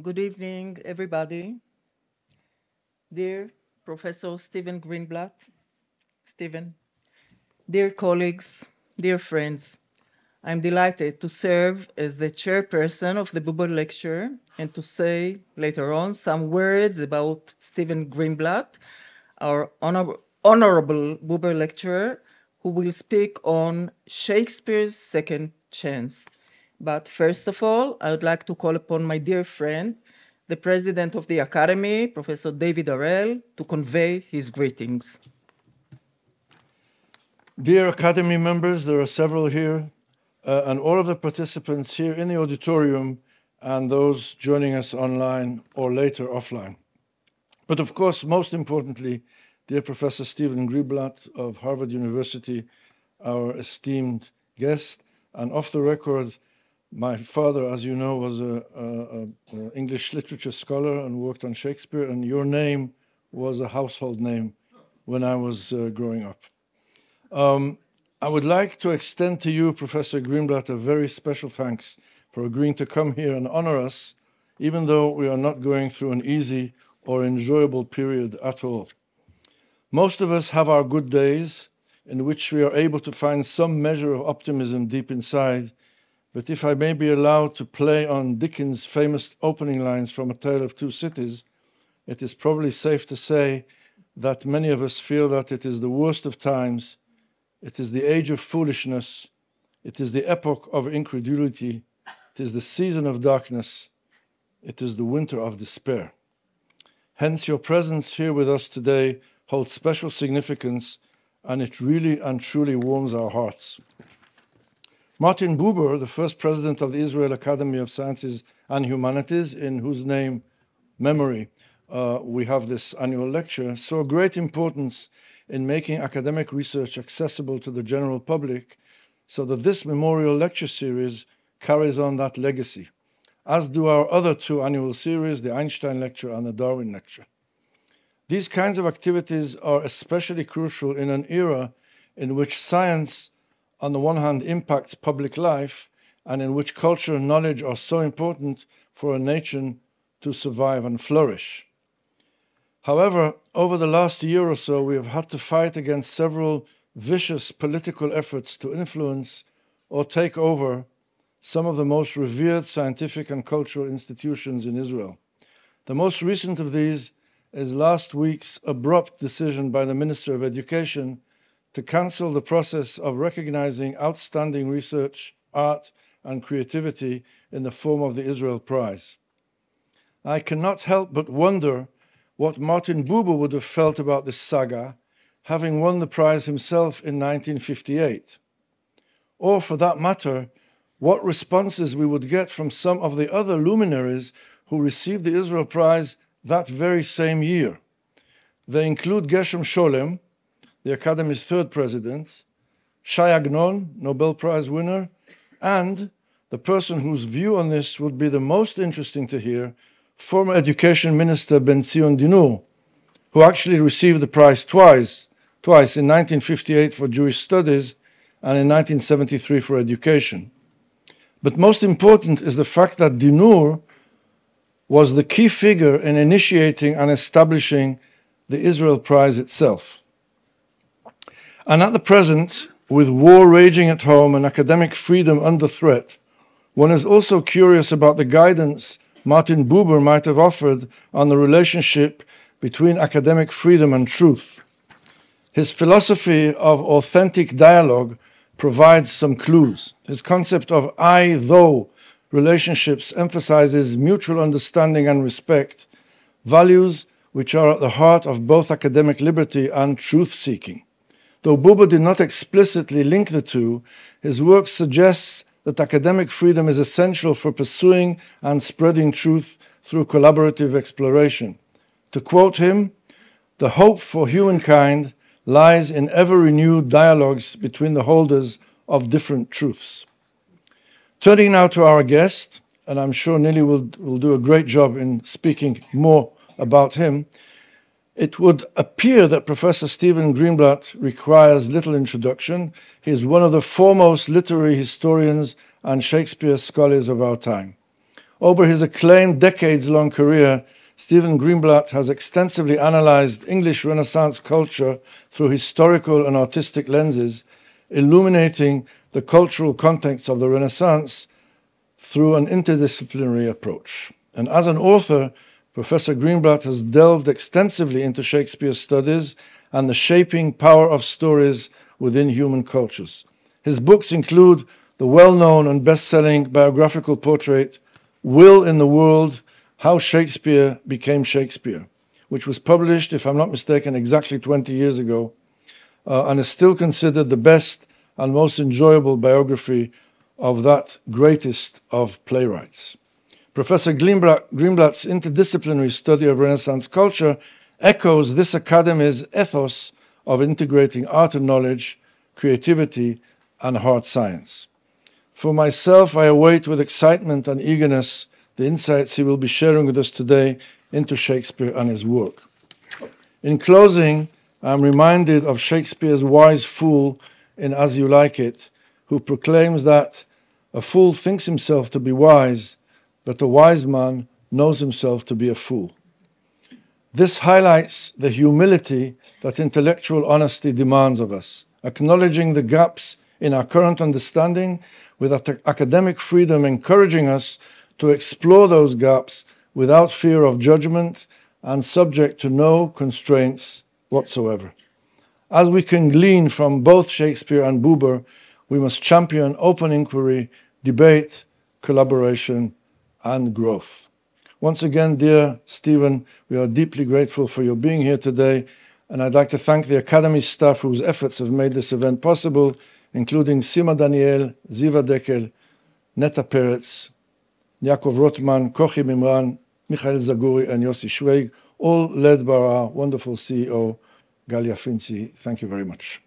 Good evening, everybody. Dear Professor Stephen Greenblatt, Stephen, dear colleagues, dear friends, I'm delighted to serve as the chairperson of the Buber Lecture and to say later on some words about Stephen Greenblatt, our honorable Buber lecturer, who will speak on Shakespeare's Second Chance. But first of all, I would like to call upon my dear friend, the president of the Academy, Professor David Harel, to convey his greetings. Dear Academy members, there are several here, and all of the participants here in the auditorium and those joining us online or later offline. But of course, most importantly, dear Professor Stephen Greenblatt of Harvard University, our esteemed guest, and off the record, my father, as you know, was an English literature scholar and worked on Shakespeare, and your name was a household name when I was growing up. I would like to extend to you, Professor Greenblatt, a very special thanks for agreeing to come here and honor us, even though we are not going through an easy or enjoyable period at all. Most of us have our good days in which we are able to find some measure of optimism deep inside. But if I may be allowed to play on Dickens' famous opening lines from A Tale of Two Cities, it is probably safe to say that many of us feel that it is the worst of times, it is the age of foolishness, it is the epoch of incredulity, it is the season of darkness, it is the winter of despair. Hence, your presence here with us today holds special significance, and it really and truly warms our hearts. Martin Buber, the first president of the Israel Academy of Sciences and Humanities, in whose memory we have this annual lecture, saw great importance in making academic research accessible to the general public, so that this memorial lecture series carries on that legacy, as do our other two annual series, the Einstein Lecture and the Darwin Lecture. These kinds of activities are especially crucial in an era in which science, on the one hand, impacts public life, and in which culture and knowledge are so important for a nation to survive and flourish. However, over the last year or so, we have had to fight against several vicious political efforts to influence or take over some of the most revered scientific and cultural institutions in Israel. The most recent of these is last week's abrupt decision by the Minister of Education to cancel the process of recognizing outstanding research, art, and creativity in the form of the Israel Prize. I cannot help but wonder what Martin Buber would have felt about this saga, having won the prize himself in 1958. Or, for that matter, what responses we would get from some of the other luminaries who received the Israel Prize that very same year. They include Gershom Scholem, the Academy's third president, Shai Agnon, Nobel Prize winner, and the person whose view on this would be the most interesting to hear, former Education Minister Ben-Zion Dinur, who actually received the prize twice, in 1958 for Jewish studies and in 1973 for education. But most important is the fact that Dinur was the key figure in initiating and establishing the Israel Prize itself. And at the present, with war raging at home and academic freedom under threat, one is also curious about the guidance Martin Buber might have offered on the relationship between academic freedom and truth. His philosophy of authentic dialogue provides some clues. His concept of I-thou relationships emphasizes mutual understanding and respect, values which are at the heart of both academic liberty and truth-seeking. Though Buber did not explicitly link the two, his work suggests that academic freedom is essential for pursuing and spreading truth through collaborative exploration. To quote him, "The hope for humankind lies in ever-renewed dialogues between the holders of different truths." Turning now to our guest, and I'm sure Nili will do a great job in speaking more about him, it would appear that Professor Stephen Greenblatt requires little introduction. He is one of the foremost literary historians and Shakespeare scholars of our time. Over his acclaimed decades-long career, Stephen Greenblatt has extensively analyzed English Renaissance culture through historical and artistic lenses, illuminating the cultural context of the Renaissance through an interdisciplinary approach. And as an author, Professor Greenblatt has delved extensively into Shakespeare's studies and the shaping power of stories within human cultures. His books include the well-known and best-selling biographical portrait, Will in the World, How Shakespeare Became Shakespeare, which was published, if I'm not mistaken, exactly 20 years ago, and is still considered the best and most enjoyable biography of that greatest of playwrights. Professor Greenblatt's interdisciplinary study of Renaissance culture echoes this academy's ethos of integrating art and knowledge, creativity, and hard science. For myself, I await with excitement and eagerness the insights he will be sharing with us today into Shakespeare and his work. In closing, I'm reminded of Shakespeare's wise fool in As You Like It, who proclaims that a fool thinks himself to be wise, but a wise man knows himself to be a fool. This highlights the humility that intellectual honesty demands of us, acknowledging the gaps in our current understanding, with academic freedom encouraging us to explore those gaps without fear of judgment and subject to no constraints whatsoever. As we can glean from both Shakespeare and Buber, we must champion open inquiry, debate, collaboration, and growth. Once again, dear Stephen, we are deeply grateful for your being here today, and I'd like to thank the Academy staff whose efforts have made this event possible, including Sima Daniel, Ziva Dekel, Neta Peretz, Yaakov Rotman, Kochi Mimran, Michael Zaguri, and Yossi Schweig, all led by our wonderful CEO, Galia Finzi. Thank you very much.